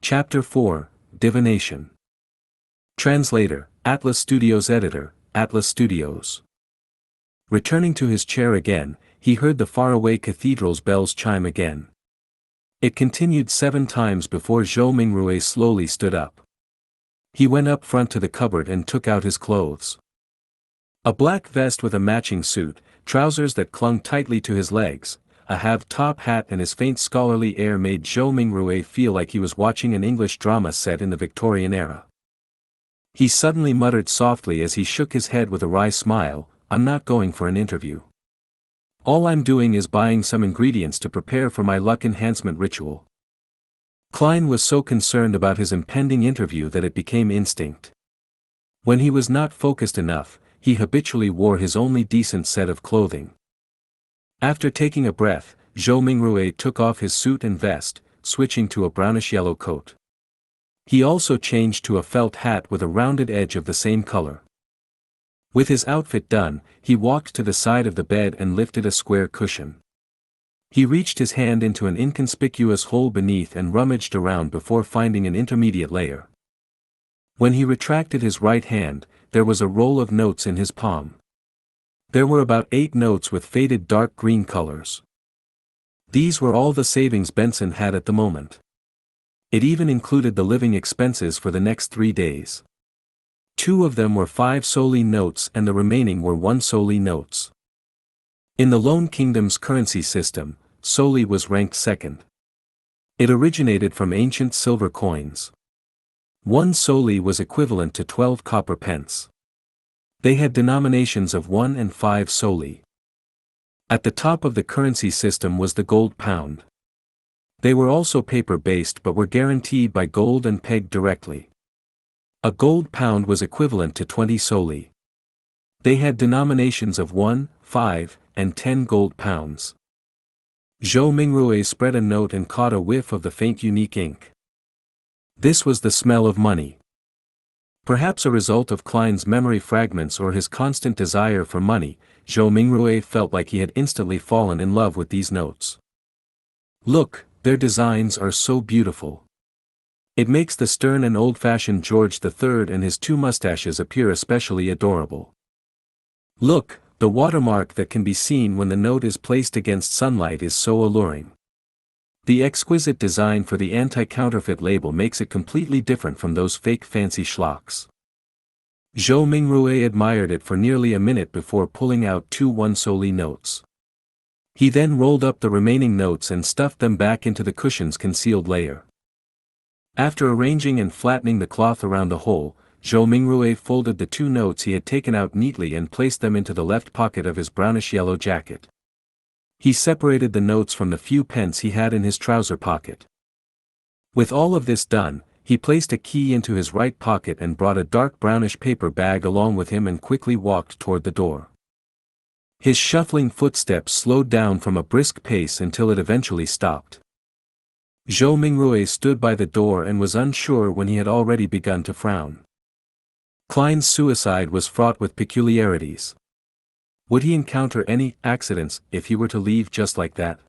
Chapter 4, Divination. Translator, Atlas Studios. Editor, Atlas Studios. Returning to his chair again, he heard the faraway cathedral's bells chime again. It continued 7 times before Zhou Mingrue slowly stood up. He went up front to the cupboard and took out his clothes. A black vest with a matching suit, trousers that clung tightly to his legs, a half-top hat and his faint scholarly air made Zhou Mingrue feel like he was watching an English drama set in the Victorian era. He suddenly muttered softly as he shook his head with a wry smile, "I'm not going for an interview. All I'm doing is buying some ingredients to prepare for my luck enhancement ritual." Klein was so concerned about his impending interview that it became instinct. When he was not focused enough, he habitually wore his only decent set of clothing. After taking a breath, Zhou Mingrue took off his suit and vest, switching to a brownish-yellow coat. He also changed to a felt hat with a rounded edge of the same color. With his outfit done, he walked to the side of the bed and lifted a square cushion. He reached his hand into an inconspicuous hole beneath and rummaged around before finding an intermediate layer. When he retracted his right hand, there was a roll of notes in his palm. There were about 8 notes with faded dark green colors. These were all the savings Benson had at the moment. It even included the living expenses for the next 3 days. 2 of them were 5 solely notes and the remaining were 1 solely notes. In the Lone Kingdom's currency system, solely was ranked second. It originated from ancient silver coins. 1 solely was equivalent to 12 copper pence. They had denominations of 1 and 5 solely. At the top of the currency system was the gold pound. They were also paper-based but were guaranteed by gold and pegged directly. A gold pound was equivalent to 20 solely. They had denominations of 1, 5, and 10 gold pounds. Zhou Mingrue spread a note and caught a whiff of the faint unique ink. This was the smell of money. Perhaps a result of Klein's memory fragments or his constant desire for money, Zhou Mingrue felt like he had instantly fallen in love with these notes. "Look, their designs are so beautiful. It makes the stern and old-fashioned George III and his 2 mustaches appear especially adorable. Look, the watermark that can be seen when the note is placed against sunlight is so alluring. The exquisite design for the anti-counterfeit label makes it completely different from those fake fancy schlocks." Zhou Mingrue admired it for nearly a minute before pulling out 2 1 solely notes. He then rolled up the remaining notes and stuffed them back into the cushion's concealed layer. After arranging and flattening the cloth around the hole, Zhou Mingrue folded the 2 notes he had taken out neatly and placed them into the left pocket of his brownish-yellow jacket. He separated the notes from the few pence he had in his trouser pocket. With all of this done, he placed a key into his right pocket and brought a dark brownish paper bag along with him and quickly walked toward the door. His shuffling footsteps slowed down from a brisk pace until it eventually stopped. Zhou Mingrue stood by the door and was unsure when he had already begun to frown. Klein's suicide was fraught with peculiarities. Would he encounter any accidents if he were to leave just like that?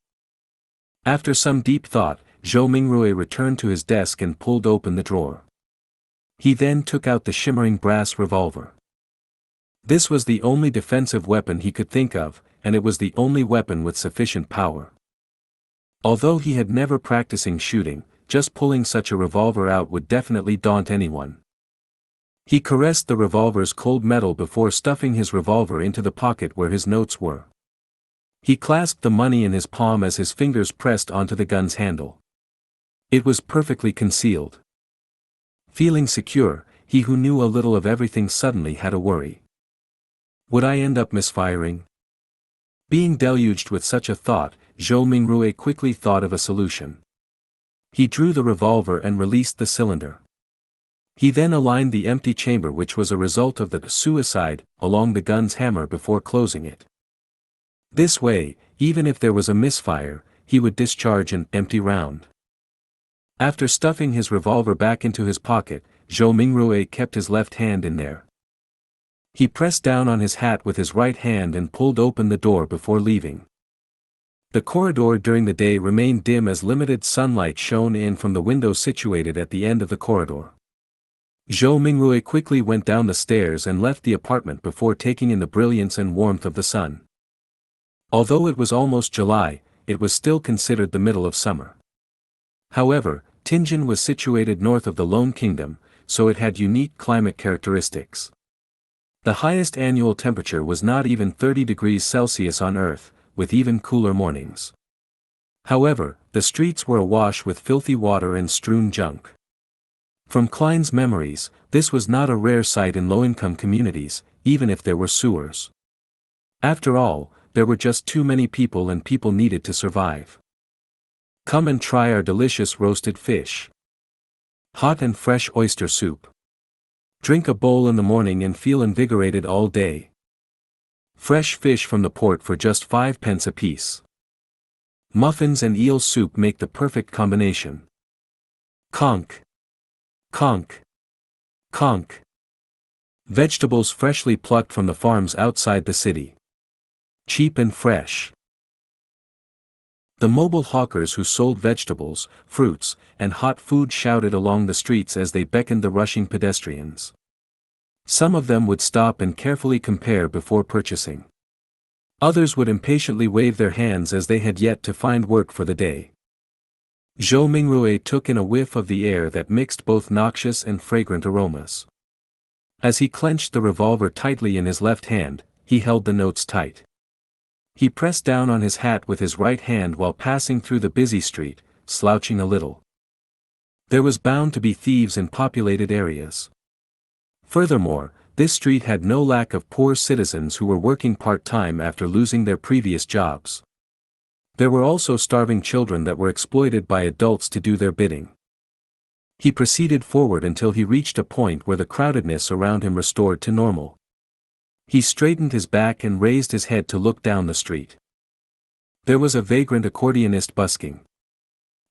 After some deep thought, Zhou Mingrue returned to his desk and pulled open the drawer. He then took out the shimmering brass revolver. This was the only defensive weapon he could think of, and it was the only weapon with sufficient power. Although he had never practicing shooting, just pulling such a revolver out would definitely daunt anyone. He caressed the revolver's cold metal before stuffing his revolver into the pocket where his notes were. He clasped the money in his palm as his fingers pressed onto the gun's handle. It was perfectly concealed. Feeling secure, he who knew a little of everything suddenly had a worry. Would I end up misfiring? Being deluged with such a thought, Zhou Mingrue quickly thought of a solution. He drew the revolver and released the cylinder. He then aligned the empty chamber, which was a result of the suicide, along the gun's hammer before closing it. This way, even if there was a misfire, he would discharge an empty round. After stuffing his revolver back into his pocket, Zhou Mingrue kept his left hand in there. He pressed down on his hat with his right hand and pulled open the door before leaving. The corridor during the day remained dim as limited sunlight shone in from the window situated at the end of the corridor. Zhou Mingrui quickly went down the stairs and left the apartment before taking in the brilliance and warmth of the sun. Although it was almost July, it was still considered the middle of summer. However, Tianjin was situated north of the Lone Kingdom, so it had unique climate characteristics. The highest annual temperature was not even 30 degrees Celsius on Earth, with even cooler mornings. However, the streets were awash with filthy water and strewn junk. From Klein's memories, this was not a rare sight in low-income communities, even if there were sewers. After all, there were just too many people and people needed to survive. Come and try our delicious roasted fish. Hot and fresh oyster soup. Drink a bowl in the morning and feel invigorated all day. Fresh fish from the port for just 5 pence apiece. Muffins and eel soup make the perfect combination. Conch. Conch. Conch. Vegetables freshly plucked from the farms outside the city. Cheap and fresh. The mobile hawkers who sold vegetables, fruits, and hot food shouted along the streets as they beckoned the rushing pedestrians. Some of them would stop and carefully compare before purchasing. Others would impatiently wave their hands as they had yet to find work for the day. Zhou Mingrui took in a whiff of the air that mixed both noxious and fragrant aromas. As he clenched the revolver tightly in his left hand, he held the notes tight. He pressed down on his hat with his right hand while passing through the busy street, slouching a little. There was bound to be thieves in populated areas. Furthermore, this street had no lack of poor citizens who were working part-time after losing their previous jobs. There were also starving children that were exploited by adults to do their bidding. He proceeded forward until he reached a point where the crowdedness around him restored to normal. He straightened his back and raised his head to look down the street. There was a vagrant accordionist busking.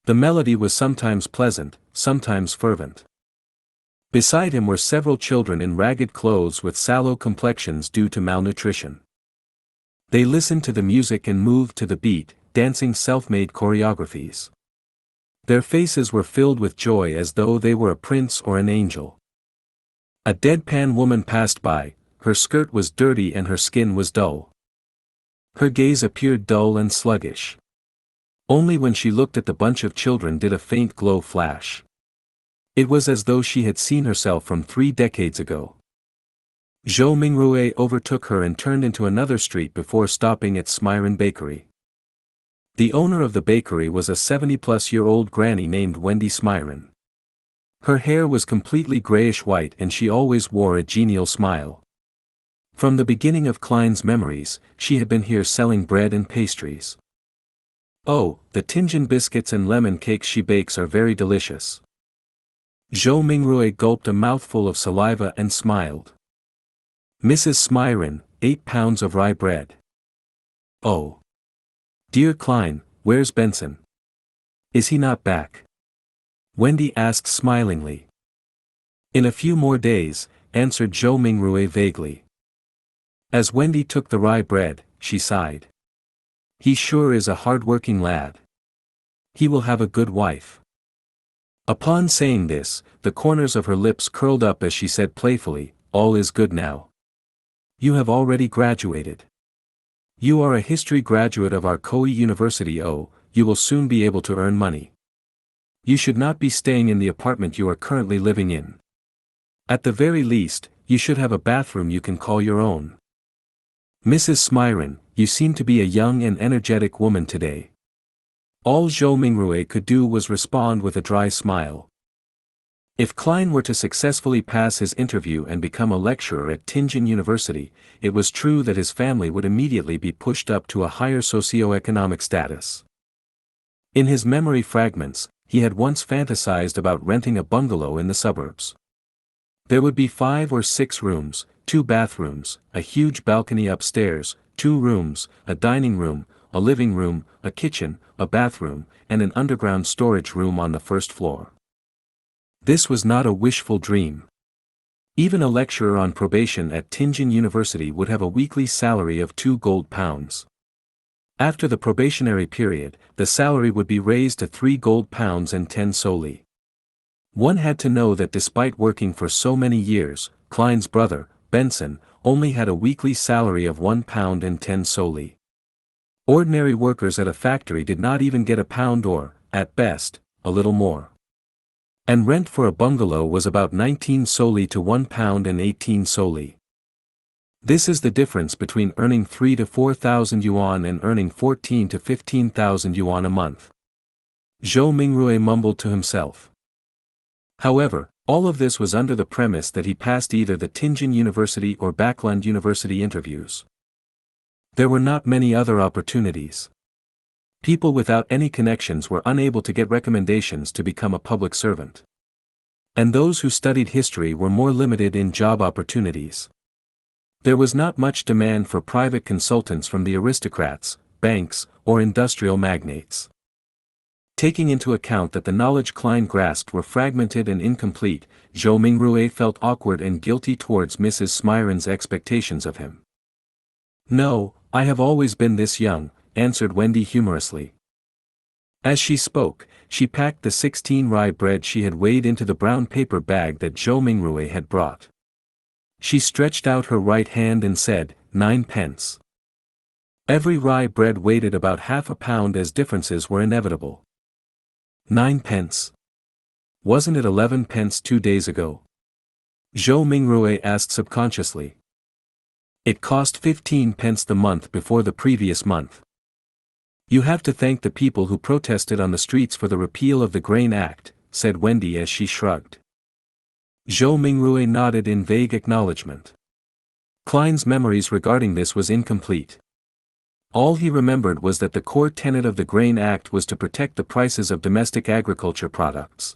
The melody was sometimes pleasant, sometimes fervent. Beside him were several children in ragged clothes with sallow complexions due to malnutrition. They listened to the music and moved to the beat, dancing self-made choreographies. Their faces were filled with joy as though they were a prince or an angel. A deadpan woman passed by, her skirt was dirty and her skin was dull. Her gaze appeared dull and sluggish. Only when she looked at the bunch of children did a faint glow flash. It was as though she had seen herself from 3 decades ago. Zhou Mingrui overtook her and turned into another street before stopping at Smyron Bakery. The owner of the bakery was a 70-plus-year-old granny named Wendy Smyron. Her hair was completely grayish-white and she always wore a genial smile. From the beginning of Klein's memories, she had been here selling bread and pastries. Oh, the Tianjin biscuits and lemon cakes she bakes are very delicious. Zhou Mingrui gulped a mouthful of saliva and smiled. Mrs. Smyron, 8 pounds of rye bread. Oh. Dear Klein, where's Benson? Is he not back? Wendy asked smilingly. In a few more days, answered Zhou Mingrui vaguely. As Wendy took the rye bread, she sighed. He sure is a hard-working lad. He will have a good wife. Upon saying this, the corners of her lips curled up as she said playfully, all is good now. You have already graduated. You are a history graduate of our Koei University. Oh, you will soon be able to earn money. You should not be staying in the apartment you are currently living in. At the very least, you should have a bathroom you can call your own. Mrs. Smyron, you seem to be a young and energetic woman today. All Zhou Mingrui could do was respond with a dry smile. If Klein were to successfully pass his interview and become a lecturer at Tianjin University, it was true that his family would immediately be pushed up to a higher socio-economic status. In his memory fragments, he had once fantasized about renting a bungalow in the suburbs. There would be 5 or 6 rooms, 2 bathrooms, a huge balcony upstairs, 2 rooms, a dining room, a living room, a kitchen, a bathroom, and an underground storage room on the first floor. This was not a wishful dream. Even a lecturer on probation at Tianjin University would have a weekly salary of 2 gold pounds. After the probationary period, the salary would be raised to 3 gold pounds and 10 soldi. One had to know that despite working for so many years, Klein's brother, Benson, only had a weekly salary of 1 pound and 10 soldi. Ordinary workers at a factory did not even get a pound or, at best, a little more. And rent for a bungalow was about 19 soldi to 1 pound and 18 soldi. This is the difference between earning 3 to 4,000 yuan and earning 14 to 15,000 yuan a month. Zhou Mingrui mumbled to himself. However, all of this was under the premise that he passed either the Tianjin University or Backlund University interviews. There were not many other opportunities. People without any connections were unable to get recommendations to become a public servant. And those who studied history were more limited in job opportunities. There was not much demand for private consultants from the aristocrats, banks, or industrial magnates. Taking into account that the knowledge Klein grasped were fragmented and incomplete, Zhou Mingrui felt awkward and guilty towards Mrs. Smiron's expectations of him. "No, I have always been this young," answered Wendy humorously. As she spoke, she packed the 16 rye bread she had weighed into the brown paper bag that Zhou Mingrui had brought. She stretched out her right hand and said, 9 pence. Every rye bread weighed about half a pound as differences were inevitable. 9 pence. Wasn't it 11 pence 2 days ago? Zhou Mingrui asked subconsciously. It cost 15 pence the month before the previous month. You have to thank the people who protested on the streets for the repeal of the Grain Act, said Wendy as she shrugged. Zhou Mingrui nodded in vague acknowledgement. Klein's memories regarding this was incomplete. All he remembered was that the core tenet of the Grain Act was to protect the prices of domestic agriculture products.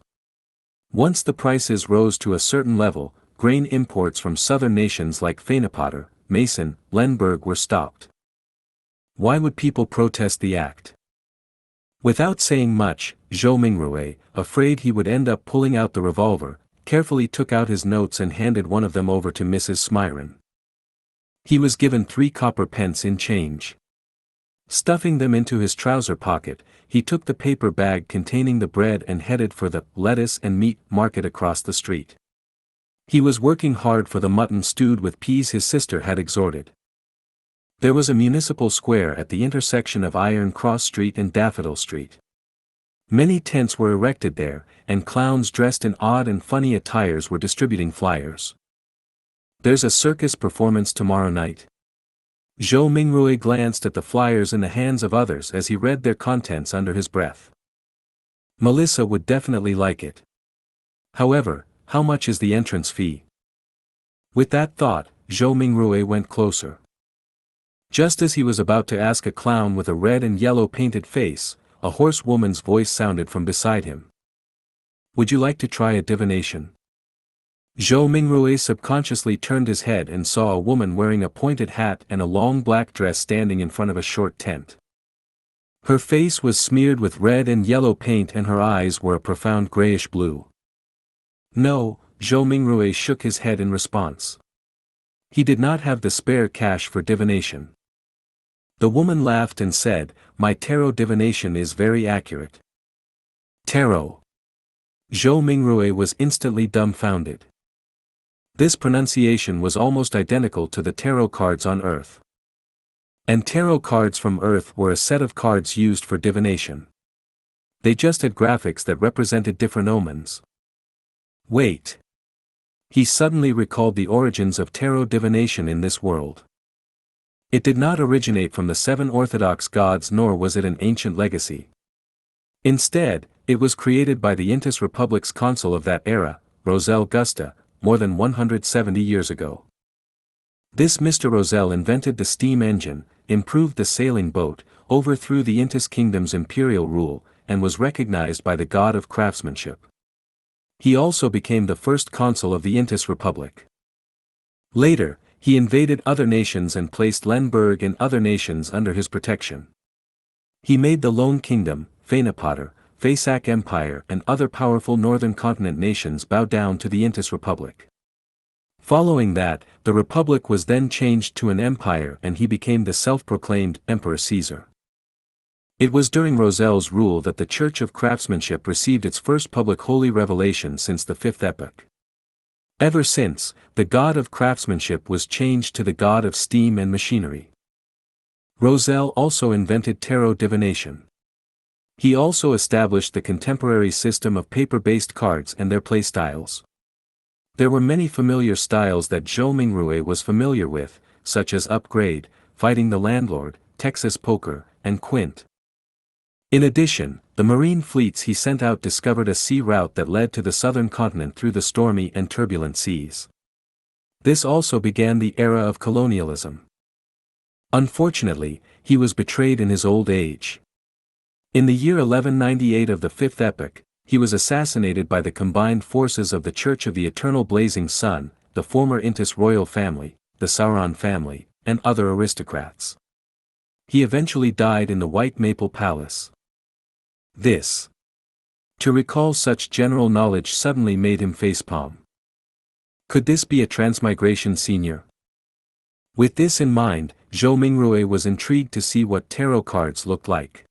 Once the prices rose to a certain level, grain imports from southern nations like Fenepotter, Mason, Lemberg were stopped. Why would people protest the act? Without saying much, Zhou Mingrui, afraid he would end up pulling out the revolver, carefully took out his notes and handed one of them over to Mrs. Smiron. He was given 3 copper pence in change. Stuffing them into his trouser pocket, he took the paper bag containing the bread and headed for the lettuce and meat market across the street. He was working hard for the mutton stewed with peas his sister had exhorted. There was a municipal square at the intersection of Iron Cross Street and Daffodil Street. Many tents were erected there, and clowns dressed in odd and funny attires were distributing flyers. "There's a circus performance tomorrow night." Zhou Mingrui glanced at the flyers in the hands of others as he read their contents under his breath. Melissa would definitely like it. However, how much is the entrance fee? With that thought, Zhou Mingrui went closer. Just as he was about to ask a clown with a red and yellow painted face, a hoarse woman's voice sounded from beside him. "Would you like to try a divination?" Zhou Mingrui subconsciously turned his head and saw a woman wearing a pointed hat and a long black dress standing in front of a short tent. Her face was smeared with red and yellow paint and her eyes were a profound grayish blue. "No," Zhou Mingrui shook his head in response. He did not have the spare cash for divination. The woman laughed and said, "My tarot divination is very accurate." Tarot. Zhou Mingrui was instantly dumbfounded. This pronunciation was almost identical to the tarot cards on Earth. And tarot cards from Earth were a set of cards used for divination. They just had graphics that represented different omens. Wait. He suddenly recalled the origins of tarot divination in this world. It did not originate from the 7 Orthodox gods nor was it an ancient legacy. Instead, it was created by the Intis Republic's consul of that era, Rosel Gusta, more than 170 years ago. This Mr. Rosel invented the steam engine, improved the sailing boat, overthrew the Intis kingdom's imperial rule, and was recognized by the god of craftsmanship. He also became the first consul of the Intis Republic. Later, he invaded other nations and placed Lemberg and other nations under his protection. He made the Lone Kingdom, Fenepotter, Fasak Empire and other powerful northern continent nations bow down to the Intis Republic. Following that, the Republic was then changed to an empire and he became the self-proclaimed Emperor Caesar. It was during Roselle's rule that the Church of Craftsmanship received its first public holy revelation since the Fifth Epoch. Ever since, the god of craftsmanship was changed to the god of steam and machinery. Roselle also invented tarot divination. He also established the contemporary system of paper-based cards and their playstyles. There were many familiar styles that Zhou Mingrue was familiar with, such as Upgrade, Fighting the Landlord, Texas Poker, and Quint. In addition, the marine fleets he sent out discovered a sea route that led to the southern continent through the stormy and turbulent seas. This also began the era of colonialism. Unfortunately, he was betrayed in his old age. In the year 1198 of the Fifth Epoch, he was assassinated by the combined forces of the Church of the Eternal Blazing Sun, the former Intis royal family, the Sauron family, and other aristocrats. He eventually died in the White Maple Palace. This. To recall such general knowledge suddenly made him facepalm. Could this be a transmigration senior? With this in mind, Zhou Mingrue was intrigued to see what tarot cards looked like.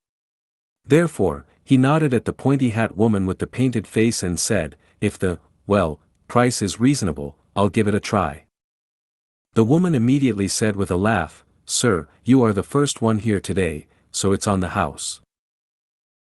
Therefore, he nodded at the pointy hat woman with the painted face and said, "If the, price is reasonable, I'll give it a try." The woman immediately said with a laugh, "Sir, you are the first one here today, so it's on the house."